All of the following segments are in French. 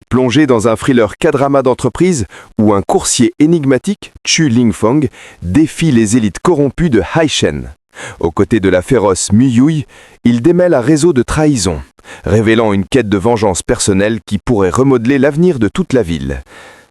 Plongé dans un thriller K-drama d'entreprise où un coursier énigmatique, Chu Lingfang, défie les élites corrompues de Haishen. Aux côtés de la féroce Mu Yui, il démêle un réseau de trahison, révélant une quête de vengeance personnelle qui pourrait remodeler l'avenir de toute la ville.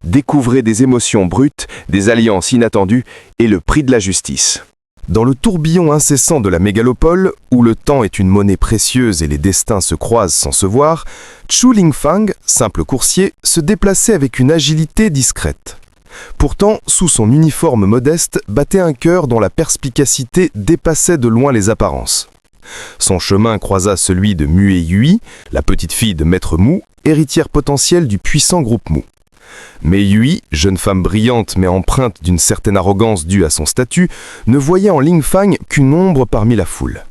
Découvrez des émotions brutes, des alliances inattendues et le prix de la justice. Dans le tourbillon incessant de la mégalopole, où le temps est une monnaie précieuse et les destins se croisent sans se voir, Chu Lingfang, simple coursier, se déplaçait avec une agilité discrète. Pourtant, sous son uniforme modeste, battait un cœur dont la perspicacité dépassait de loin les apparences. Son chemin croisa celui de Mu Yui, la petite fille de Maître Mu, héritière potentielle du puissant groupe Mu. Mais Yui, jeune femme brillante mais empreinte d'une certaine arrogance due à son statut, ne voyait en Lingfang qu'une ombre parmi la foule.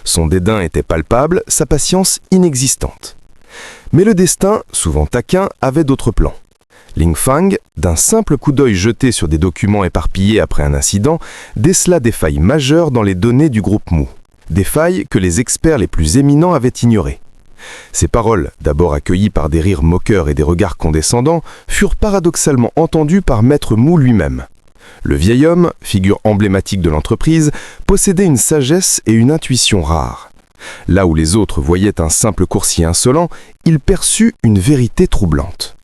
Son dédain était palpable, sa patience inexistante. Mais le destin, souvent taquin, avait d'autres plans. Lingfang, d'un simple coup d'œil jeté sur des documents éparpillés après un incident, décela des failles majeures dans les données du groupe Mu. Des failles que les experts les plus éminents avaient ignorées. Ces paroles, d'abord accueillies par des rires moqueurs et des regards condescendants, furent paradoxalement entendues par Maître Mu lui-même. Le vieil homme, figure emblématique de l'entreprise, possédait une sagesse et une intuition rares. Là où les autres voyaient un simple coursier insolent, il perçut une vérité troublante.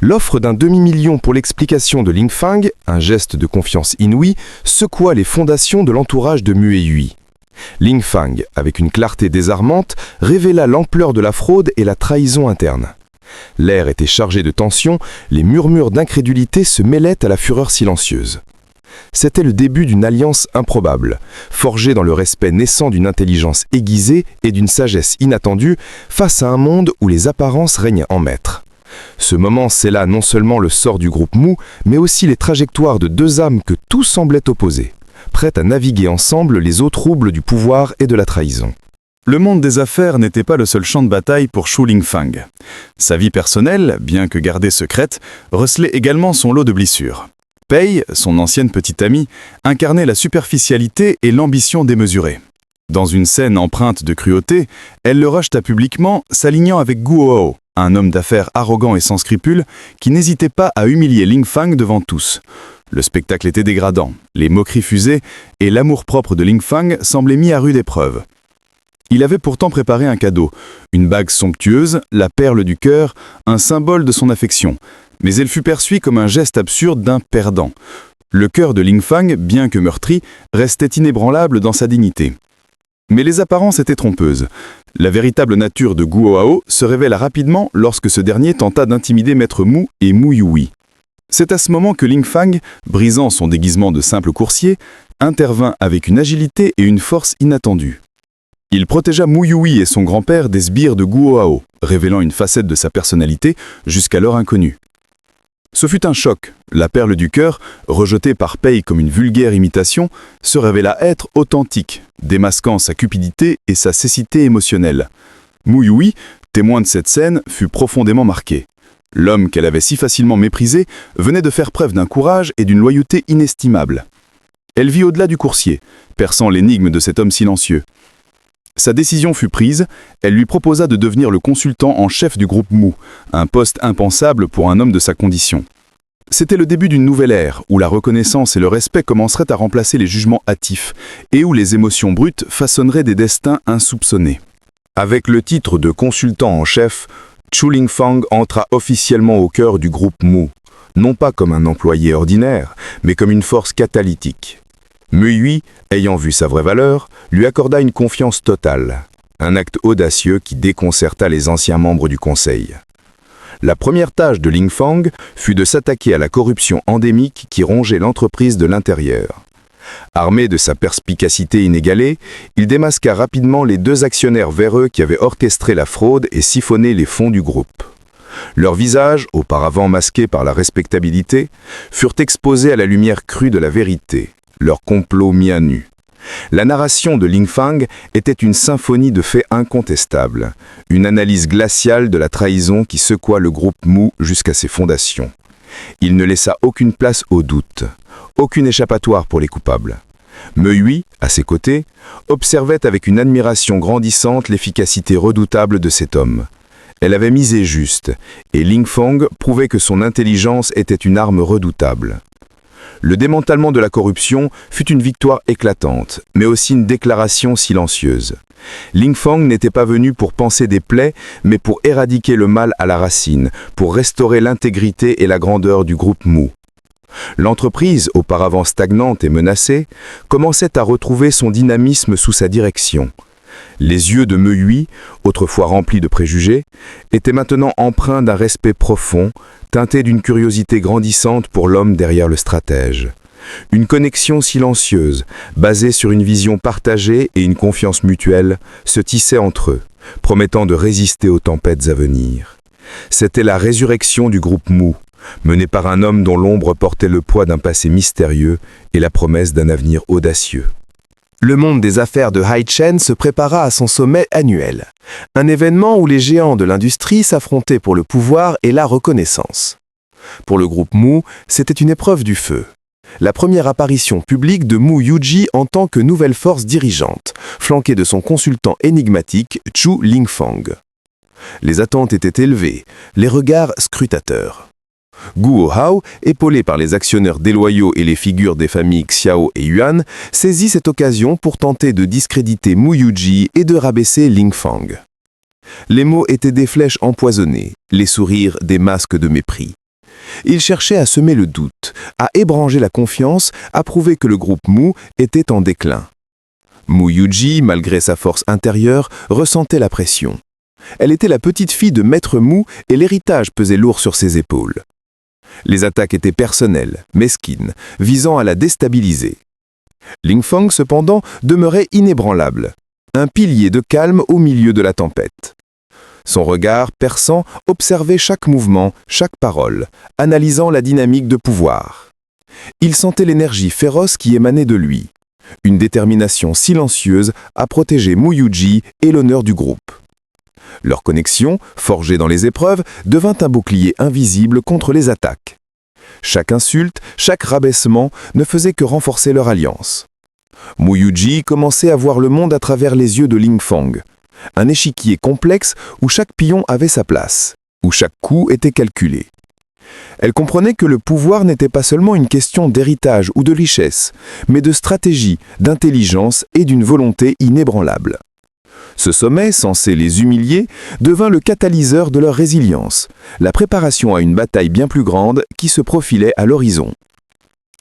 L'offre d'un demi-million pour l'explication de Lingfang, un geste de confiance inouïe, secoua les fondations de l'entourage de Mu Yui. Lingfang, avec une clarté désarmante, révéla l'ampleur de la fraude et la trahison interne. L'air était chargé de tension, les murmures d'incrédulité se mêlaient à la fureur silencieuse. C'était le début d'une alliance improbable, forgée dans le respect naissant d'une intelligence aiguisée et d'une sagesse inattendue face à un monde où les apparences règnent en maître. Ce moment scella non seulement le sort du groupe Mu, mais aussi les trajectoires de deux âmes que tout semblait opposer, prêtes à naviguer ensemble les eaux troubles du pouvoir et de la trahison. Le monde des affaires n'était pas le seul champ de bataille pour Chu Lingfang. Sa vie personnelle, bien que gardée secrète, recelait également son lot de blessures. Pei, son ancienne petite amie, incarnait la superficialité et l'ambition démesurée. Dans une scène empreinte de cruauté, elle le rejeta publiquement, s'alignant avec Guo, un homme d'affaires arrogant et sans scrupules, qui n'hésitait pas à humilier Lingfang devant tous. Le spectacle était dégradant, les moqueries fusaient, et l'amour-propre de Lingfang semblait mis à rude épreuve. Il avait pourtant préparé un cadeau, une bague somptueuse, la perle du cœur, un symbole de son affection, mais elle fut perçue comme un geste absurde d'un perdant. Le cœur de Lingfang, bien que meurtri, restait inébranlable dans sa dignité. Mais les apparences étaient trompeuses. La véritable nature de Guo se révéla rapidement lorsque ce dernier tenta d'intimider Maître Mu et Mu Yui. C'est à ce moment que Lingfang, brisant son déguisement de simple coursier, intervint avec une agilité et une force inattendues. Il protégea Mu Yui et son grand-père des sbires de Guo, révélant une facette de sa personnalité jusqu'alors inconnue. Ce fut un choc. La perle du cœur, rejetée par Pei comme une vulgaire imitation, se révéla être authentique, démasquant sa cupidité et sa cécité émotionnelle. Mu Yui, témoin de cette scène, fut profondément marqué. L'homme qu'elle avait si facilement méprisé venait de faire preuve d'un courage et d'une loyauté inestimables. Elle vit au-delà du coursier, perçant l'énigme de cet homme silencieux. Sa décision fut prise, elle lui proposa de devenir le consultant en chef du groupe Mu, un poste impensable pour un homme de sa condition. C'était le début d'une nouvelle ère, où la reconnaissance et le respect commenceraient à remplacer les jugements hâtifs, et où les émotions brutes façonneraient des destins insoupçonnés. Avec le titre de consultant en chef, Chu Lingfang entra officiellement au cœur du groupe Mu, non pas comme un employé ordinaire, mais comme une force catalytique. Mu Yui, ayant vu sa vraie valeur, lui accorda une confiance totale, un acte audacieux qui déconcerta les anciens membres du conseil. La première tâche de Lingfang fut de s'attaquer à la corruption endémique qui rongeait l'entreprise de l'intérieur. Armé de sa perspicacité inégalée, il démasqua rapidement les deux actionnaires véreux qui avaient orchestré la fraude et siphonné les fonds du groupe. Leurs visages, auparavant masqués par la respectabilité, furent exposés à la lumière crue de la vérité, leur complot mis à nu. La narration de Lingfang était une symphonie de faits incontestables, une analyse glaciale de la trahison qui secoua le groupe Mu jusqu'à ses fondations. Il ne laissa aucune place au doute, aucune échappatoire pour les coupables. Mu Yui, à ses côtés, observait avec une admiration grandissante l'efficacité redoutable de cet homme. Elle avait misé juste, et Ling Fong prouvait que son intelligence était une arme redoutable. Le démantèlement de la corruption fut une victoire éclatante, mais aussi une déclaration silencieuse. Ling Fong n'était pas venu pour panser des plaies, mais pour éradiquer le mal à la racine, pour restaurer l'intégrité et la grandeur du groupe Mu. L'entreprise, auparavant stagnante et menacée, commençait à retrouver son dynamisme sous sa direction. Les yeux de Meui, autrefois remplis de préjugés, étaient maintenant empreints d'un respect profond, teintés d'une curiosité grandissante pour l'homme derrière le stratège. Une connexion silencieuse, basée sur une vision partagée et une confiance mutuelle, se tissait entre eux, promettant de résister aux tempêtes à venir. C'était la résurrection du groupe Mu, mené par un homme dont l'ombre portait le poids d'un passé mystérieux et la promesse d'un avenir audacieux. Le monde des affaires de Haichen se prépara à son sommet annuel, un événement où les géants de l'industrie s'affrontaient pour le pouvoir et la reconnaissance. Pour le groupe Mu, c'était une épreuve du feu. La première apparition publique de Mu Yuji en tant que nouvelle force dirigeante, flanquée de son consultant énigmatique Chu Lingfang. Les attentes étaient élevées, les regards scrutateurs. Guo Hao, épaulé par les actionnaires déloyaux et les figures des familles Xiao et Yuan, saisit cette occasion pour tenter de discréditer Mu Yuji et de rabaisser Ling Fang. Les mots étaient des flèches empoisonnées, les sourires des masques de mépris. Il cherchait à semer le doute, à ébranler la confiance, à prouver que le groupe Mu était en déclin. Mu Yuji, malgré sa force intérieure, ressentait la pression. Elle était la petite fille de Maître Mu et l'héritage pesait lourd sur ses épaules. Les attaques étaient personnelles, mesquines, visant à la déstabiliser. Ling Fang, cependant, demeurait inébranlable, un pilier de calme au milieu de la tempête. Son regard perçant observait chaque mouvement, chaque parole, analysant la dynamique de pouvoir. Il sentait l'énergie féroce qui émanait de lui, une détermination silencieuse à protéger Mu Yuji et l'honneur du groupe. Leur connexion, forgée dans les épreuves, devint un bouclier invisible contre les attaques. Chaque insulte, chaque rabaissement ne faisait que renforcer leur alliance. Mu Yuji commençait à voir le monde à travers les yeux de Ling Fang, un échiquier complexe où chaque pion avait sa place, où chaque coup était calculé. Elle comprenait que le pouvoir n'était pas seulement une question d'héritage ou de richesse, mais de stratégie, d'intelligence et d'une volonté inébranlable. Ce sommet, censé les humilier, devint le catalyseur de leur résilience, la préparation à une bataille bien plus grande qui se profilait à l'horizon.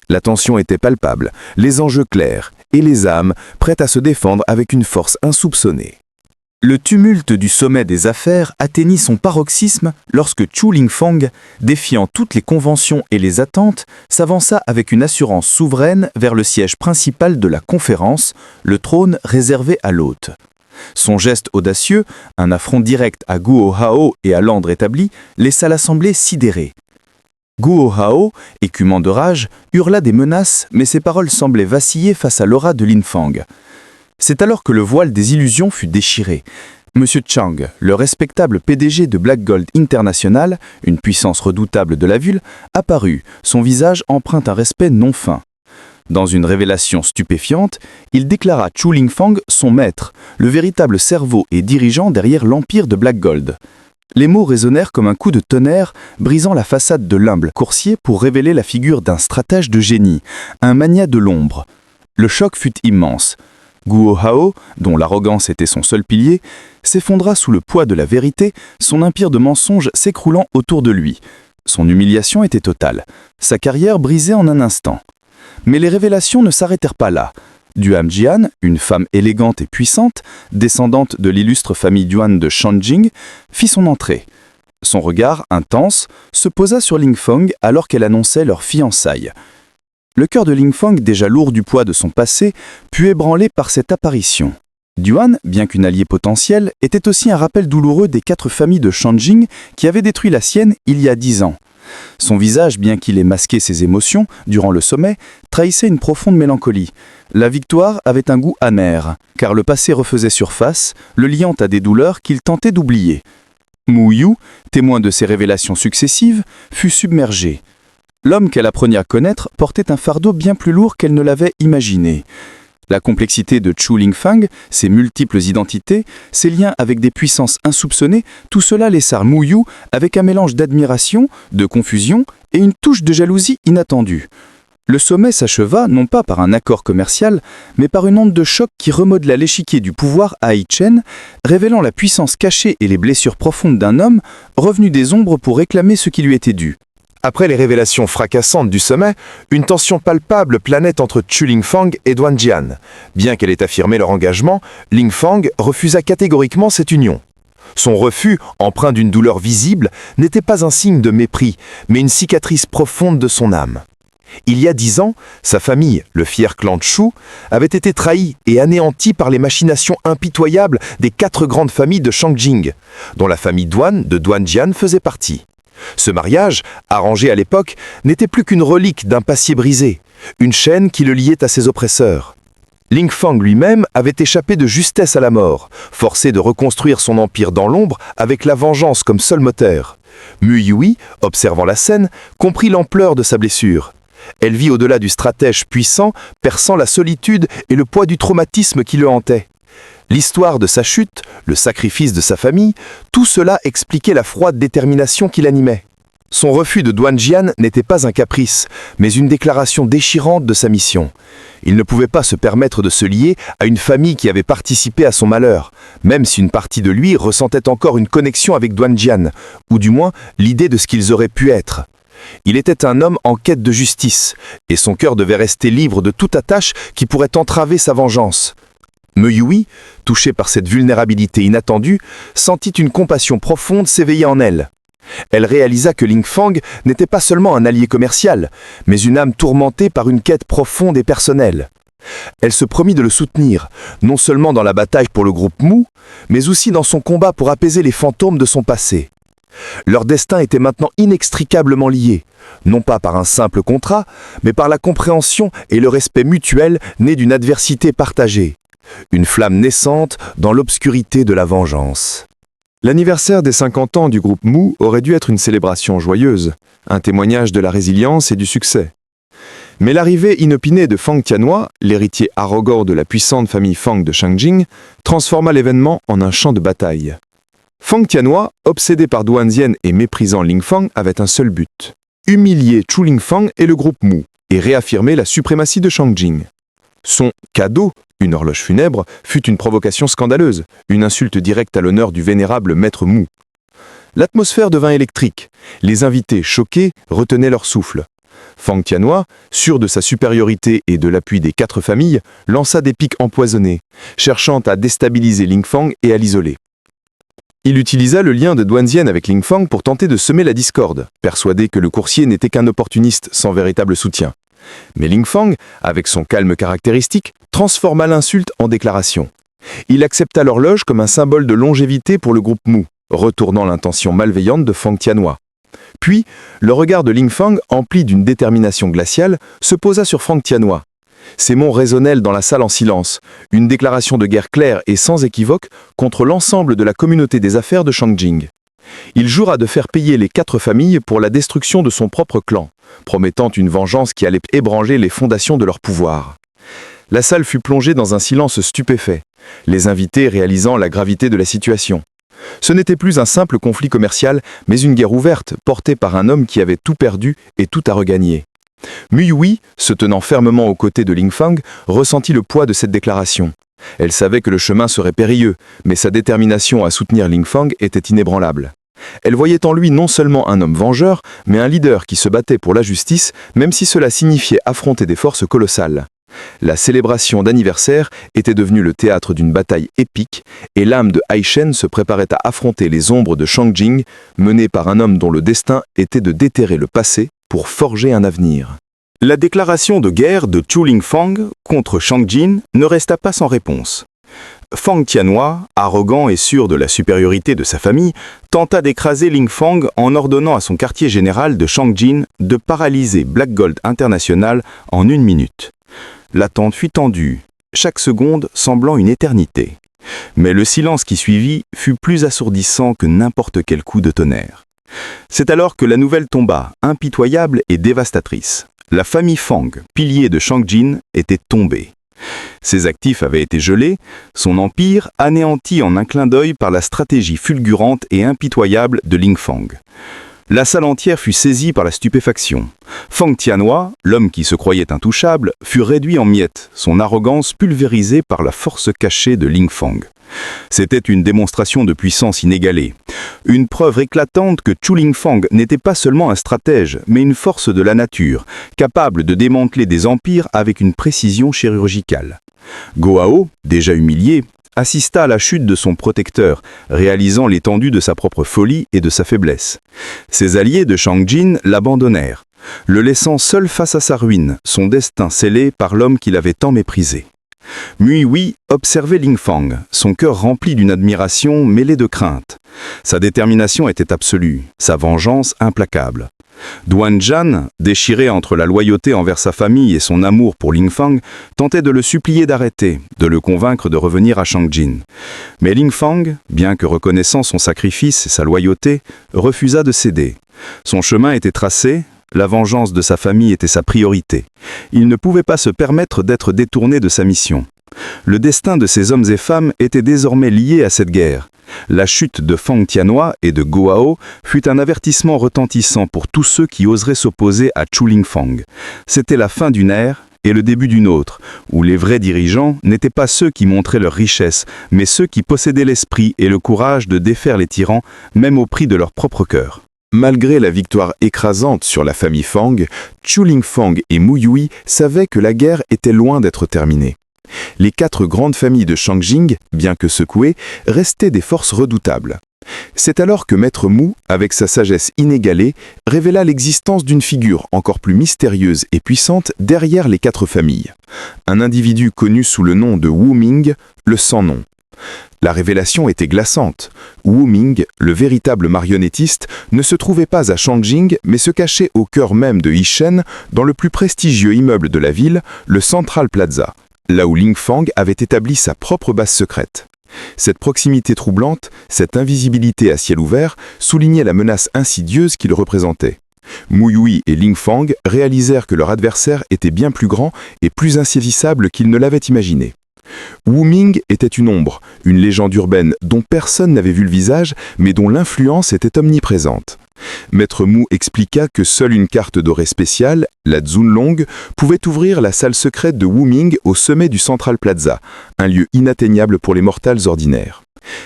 La tension était palpable, les enjeux clairs, et les âmes prêtes à se défendre avec une force insoupçonnée. Le tumulte du sommet des affaires atteignit son paroxysme lorsque Chu Lingfang, défiant toutes les conventions et les attentes, s'avança avec une assurance souveraine vers le siège principal de la conférence, le trône réservé à l'hôte. Son geste audacieux, un affront direct à Guo Hao et à l'ordre établi, laissa l'assemblée sidérée. Guo Hao, écumant de rage, hurla des menaces, mais ses paroles semblaient vaciller face à l'aura de Lin Fang. C'est alors que le voile des illusions fut déchiré. Monsieur Chang, le respectable PDG de Black Gold International, une puissance redoutable de la ville, apparut, son visage empreint un respect non feint. Dans une révélation stupéfiante, il déclara Chu Lingfang son maître, le véritable cerveau et dirigeant derrière l'empire de Black Gold. Les mots résonnèrent comme un coup de tonnerre, brisant la façade de l'humble coursier pour révéler la figure d'un stratège de génie, un magnat de l'ombre. Le choc fut immense. Guo Hao, dont l'arrogance était son seul pilier, s'effondra sous le poids de la vérité, son empire de mensonges s'écroulant autour de lui. Son humiliation était totale, sa carrière brisée en un instant. Mais les révélations ne s'arrêtèrent pas là. Duan Jian, une femme élégante et puissante, descendante de l'illustre famille Duan de Shanjing, fit son entrée. Son regard, intense, se posa sur Ling Fang alors qu'elle annonçait leur fiançailles. Le cœur de Ling Fang, déjà lourd du poids de son passé, put ébranler par cette apparition. Duan, bien qu'une alliée potentielle, était aussi un rappel douloureux des 4 familles de Shanjing qui avaient détruit la sienne il y a 10 ans. Son visage, bien qu'il ait masqué ses émotions durant le sommet, trahissait une profonde mélancolie. La victoire avait un goût amer, car le passé refaisait surface, le liant à des douleurs qu'il tentait d'oublier. Mu Yu, témoin de ces révélations successives, fut submergé. L'homme qu'elle apprenait à connaître portait un fardeau bien plus lourd qu'elle ne l'avait imaginé. La complexité de Chu Lingfang, ses multiples identités, ses liens avec des puissances insoupçonnées, tout cela laissa Mu Yu avec un mélange d'admiration, de confusion et une touche de jalousie inattendue. Le sommet s'acheva non pas par un accord commercial, mais par une onde de choc qui remodela l'échiquier du pouvoir à Haichen, révélant la puissance cachée et les blessures profondes d'un homme revenu des ombres pour réclamer ce qui lui était dû. Après les révélations fracassantes du sommet, une tension palpable planait entre Chu Lingfang et Duan Jian. Bien qu'elle ait affirmé leur engagement, Lingfang refusa catégoriquement cette union. Son refus, empreint d'une douleur visible, n'était pas un signe de mépris, mais une cicatrice profonde de son âme. Il y a 10 ans, sa famille, le fier clan Chu, avait été trahie et anéantie par les machinations impitoyables des 4 grandes familles de Shangjing, dont la famille Duan de Duan Jian faisait partie. Ce mariage, arrangé à l'époque, n'était plus qu'une relique d'un passé brisé, une chaîne qui le liait à ses oppresseurs. Lingfang lui-même avait échappé de justesse à la mort, forcé de reconstruire son empire dans l'ombre avec la vengeance comme seul moteur. Mu Yui, observant la scène, comprit l'ampleur de sa blessure. Elle vit au-delà du stratège puissant, perçant la solitude et le poids du traumatisme qui le hantait. L'histoire de sa chute, le sacrifice de sa famille, tout cela expliquait la froide détermination qui l'animait. Son refus de Duan Jian n'était pas un caprice, mais une déclaration déchirante de sa mission. Il ne pouvait pas se permettre de se lier à une famille qui avait participé à son malheur, même si une partie de lui ressentait encore une connexion avec Duan Jian, ou du moins l'idée de ce qu'ils auraient pu être. Il était un homme en quête de justice, et son cœur devait rester libre de toute attache qui pourrait entraver sa vengeance. Me Yui, touché par cette vulnérabilité inattendue, sentit une compassion profonde s'éveiller en elle. Elle réalisa que Lingfang n'était pas seulement un allié commercial, mais une âme tourmentée par une quête profonde et personnelle. Elle se promit de le soutenir, non seulement dans la bataille pour le groupe Mu, mais aussi dans son combat pour apaiser les fantômes de son passé. Leur destin était maintenant inextricablement liés, non pas par un simple contrat, mais par la compréhension et le respect mutuel né d'une adversité partagée. Une flamme naissante dans l'obscurité de la vengeance. L'anniversaire des 50 ans du groupe Mu aurait dû être une célébration joyeuse, un témoignage de la résilience et du succès. Mais l'arrivée inopinée de Fang Tianhua, l'héritier arrogant de la puissante famille Fang de Shangjing, transforma l'événement en un champ de bataille. Fang Tianhua, obsédé par Duan Jian et méprisant Lingfang, avait un seul but: humilier Chu Lingfang et le groupe Mu, et réaffirmer la suprématie de Shangjing. Son cadeau, une horloge funèbre, fut une provocation scandaleuse, une insulte directe à l'honneur du vénérable maître Mu. L'atmosphère devint électrique. Les invités, choqués, retenaient leur souffle. Fang Tianhua, sûr de sa supériorité et de l'appui des 4 familles, lança des piques empoisonnées, cherchant à déstabiliser Lingfang et à l'isoler. Il utilisa le lien de Duan Jian avec Lingfang pour tenter de semer la discorde, persuadé que le coursier n'était qu'un opportuniste sans véritable soutien. Mais Lingfang, avec son calme caractéristique, transforma l'insulte en déclaration. Il accepta l'horloge comme un symbole de longévité pour le groupe Mu, retournant l'intention malveillante de Fang Tianhua. Puis, le regard de Lingfang, empli d'une détermination glaciale, se posa sur Fang Tianhua. Ses mots résonnèrent dans la salle en silence, une déclaration de guerre claire et sans équivoque contre l'ensemble de la communauté des affaires de Shangjing. Il jura de faire payer les 4 familles pour la destruction de son propre clan, promettant une vengeance qui allait ébranler les fondations de leur pouvoir. La salle fut plongée dans un silence stupéfait, les invités réalisant la gravité de la situation. Ce n'était plus un simple conflit commercial, mais une guerre ouverte portée par un homme qui avait tout perdu et tout à regagner. Mu Yui, se tenant fermement aux côtés de Lingfang, ressentit le poids de cette déclaration. Elle savait que le chemin serait périlleux, mais sa détermination à soutenir Lingfang était inébranlable. Elle voyait en lui non seulement un homme vengeur, mais un leader qui se battait pour la justice, même si cela signifiait affronter des forces colossales. La célébration d'anniversaire était devenue le théâtre d'une bataille épique, et l'âme de Haichen se préparait à affronter les ombres de Shangjing, menée par un homme dont le destin était de déterrer le passé pour forger un avenir. La déclaration de guerre de Chu Lingfang contre Shangjing ne resta pas sans réponse. Fang Tianhua, arrogant et sûr de la supériorité de sa famille, tenta d'écraser Lingfang en ordonnant à son quartier général de Shangjing de paralyser Black Gold International en 1 minute. L'attente fut tendue, chaque seconde semblant une éternité. Mais le silence qui suivit fut plus assourdissant que n'importe quel coup de tonnerre. C'est alors que la nouvelle tomba, impitoyable et dévastatrice. La famille Fang, pilier de Shangjing, était tombée. Ses actifs avaient été gelés, son empire anéanti en un clin d'œil par la stratégie fulgurante et impitoyable de Ling Fang. La salle entière fut saisie par la stupéfaction. Fang Tianhua, l'homme qui se croyait intouchable, fut réduit en miettes, son arrogance pulvérisée par la force cachée de Ling Fang. C'était une démonstration de puissance inégalée. Une preuve éclatante que Chu Lingfang n'était pas seulement un stratège, mais une force de la nature, capable de démanteler des empires avec une précision chirurgicale. Goao, déjà humilié, assista à la chute de son protecteur, réalisant l'étendue de sa propre folie et de sa faiblesse. Ses alliés de Shangjin l'abandonnèrent, le laissant seul face à sa ruine, son destin scellé par l'homme qu'il avait tant méprisé. Muihui observait Ling Fang, son cœur rempli d'une admiration mêlée de crainte. Sa détermination était absolue, sa vengeance implacable. Duan Zhan, déchiré entre la loyauté envers sa famille et son amour pour Ling Fang, tentait de le supplier d'arrêter, de le convaincre de revenir à Shangjin. Mais Ling Fang, bien que reconnaissant son sacrifice et sa loyauté, refusa de céder. Son chemin était tracé, la vengeance de sa famille était sa priorité. Il ne pouvait pas se permettre d'être détourné de sa mission. Le destin de ces hommes et femmes était désormais lié à cette guerre. La chute de Fang Tianhua et de Goao fut un avertissement retentissant pour tous ceux qui oseraient s'opposer à Chu Lingfang. C'était la fin d'une ère et le début d'une autre, où les vrais dirigeants n'étaient pas ceux qui montraient leur richesse, mais ceux qui possédaient l'esprit et le courage de défaire les tyrans, même au prix de leur propre cœur. Malgré la victoire écrasante sur la famille Fang, Chu Lingfang et Muihui savaient que la guerre était loin d'être terminée. Les 4 grandes familles de Shangjing, bien que secouées, restaient des forces redoutables. C'est alors que Maître Mu, avec sa sagesse inégalée, révéla l'existence d'une figure encore plus mystérieuse et puissante derrière les 4 familles. Un individu connu sous le nom de Wu Ming, le sans-nom. La révélation était glaçante. Wu Ming, le véritable marionnettiste, ne se trouvait pas à Shangjing, mais se cachait au cœur même de Yishen, dans le plus prestigieux immeuble de la ville, le Central Plaza, là où Ling Fang avait établi sa propre base secrète. Cette proximité troublante, cette invisibilité à ciel ouvert, soulignait la menace insidieuse qu'il représentait. Muihui et Ling Fang réalisèrent que leur adversaire était bien plus grand et plus insaisissable qu'ils ne l'avaient imaginé. Wu Ming était une ombre, une légende urbaine dont personne n'avait vu le visage, mais dont l'influence était omniprésente. Maître Mu expliqua que seule une carte dorée spéciale, la Zunlong, pouvait ouvrir la salle secrète de Wu Ming au sommet du Central Plaza, un lieu inatteignable pour les mortels ordinaires.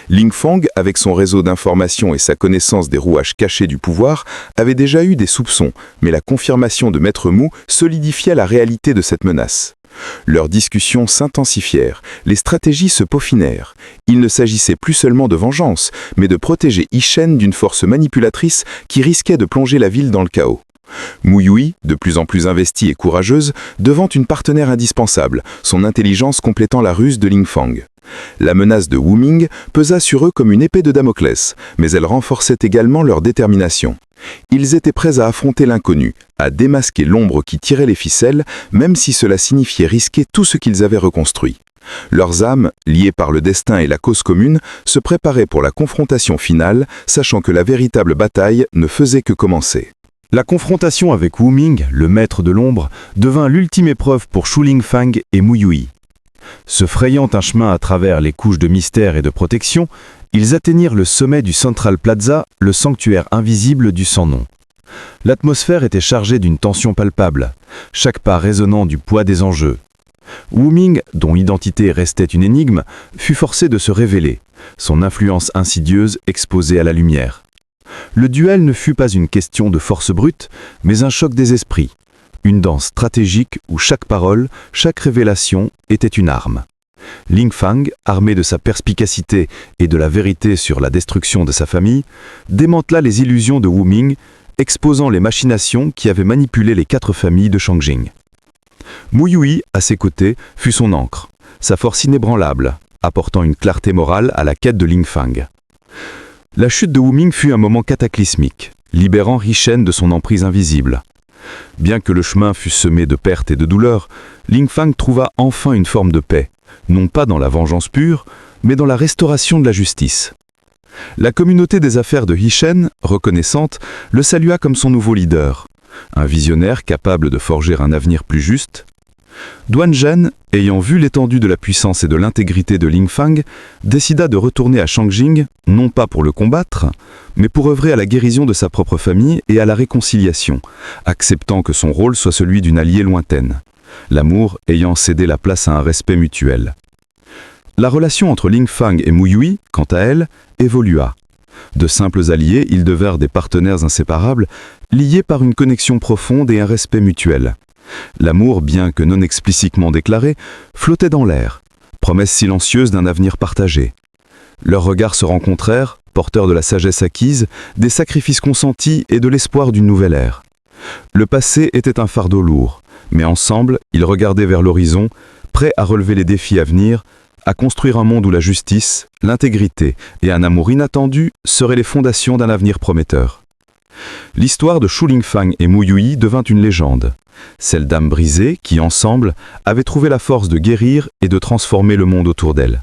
Ling Fang, avec son réseau d'informations et sa connaissance des rouages cachés du pouvoir, avait déjà eu des soupçons, mais la confirmation de Maître Mu solidifia la réalité de cette menace. Leurs discussions s'intensifièrent, les stratégies se peaufinèrent. Il ne s'agissait plus seulement de vengeance, mais de protéger Yishen d'une force manipulatrice qui risquait de plonger la ville dans le chaos. Muihui, de plus en plus investie et courageuse, devint une partenaire indispensable, son intelligence complétant la ruse de Ling Fang. La menace de Wu Ming pesa sur eux comme une épée de Damoclès, mais elle renforçait également leur détermination. Ils étaient prêts à affronter l'inconnu, à démasquer l'ombre qui tirait les ficelles, même si cela signifiait risquer tout ce qu'ils avaient reconstruit. Leurs âmes, liées par le destin et la cause commune, se préparaient pour la confrontation finale, sachant que la véritable bataille ne faisait que commencer. La confrontation avec Wu Ming, le maître de l'ombre, devint l'ultime épreuve pour Chu Lingfang et Muihui. Se frayant un chemin à travers les couches de mystère et de protection, ils atteignirent le sommet du Central Plaza, le sanctuaire invisible du sans-nom. L'atmosphère était chargée d'une tension palpable, chaque pas résonnant du poids des enjeux. Wu Ming, dont l'identité restait une énigme, fut forcé de se révéler, son influence insidieuse exposée à la lumière. Le duel ne fut pas une question de force brute, mais un choc des esprits. Une danse stratégique où chaque parole, chaque révélation était une arme. Ling Fang, armé de sa perspicacité et de la vérité sur la destruction de sa famille, démantela les illusions de Wu Ming, exposant les machinations qui avaient manipulé les 4 familles de Shangjing. Muihui, à ses côtés, fut son ancre, sa force inébranlable, apportant une clarté morale à la quête de Ling Fang. La chute de Wu Ming fut un moment cataclysmique, libérant Yishen de son emprise invisible. Bien que le chemin fût semé de pertes et de douleurs, Ling Fang trouva enfin une forme de paix, non pas dans la vengeance pure, mais dans la restauration de la justice. La communauté des affaires de Yishen, reconnaissante, le salua comme son nouveau leader, un visionnaire capable de forger un avenir plus juste. Duan Zhan, ayant vu l'étendue de la puissance et de l'intégrité de Ling Fang, décida de retourner à Changjing, non pas pour le combattre, mais pour œuvrer à la guérison de sa propre famille et à la réconciliation, acceptant que son rôle soit celui d'une alliée lointaine, l'amour ayant cédé la place à un respect mutuel. La relation entre Ling Fang et Mu Yui, quant à elle, évolua. De simples alliés, ils devinrent des partenaires inséparables, liés par une connexion profonde et un respect mutuel. L'amour, bien que non explicitement déclaré, flottait dans l'air, promesse silencieuse d'un avenir partagé. Leurs regards se rencontrèrent, porteurs de la sagesse acquise, des sacrifices consentis et de l'espoir d'une nouvelle ère. Le passé était un fardeau lourd, mais ensemble, ils regardaient vers l'horizon, prêts à relever les défis à venir, à construire un monde où la justice, l'intégrité et un amour inattendu seraient les fondations d'un avenir prometteur. L'histoire de Shu Lingfang et Mu Yui devint une légende, celle d'âmes brisées qui, ensemble, avaient trouvé la force de guérir et de transformer le monde autour d'elles.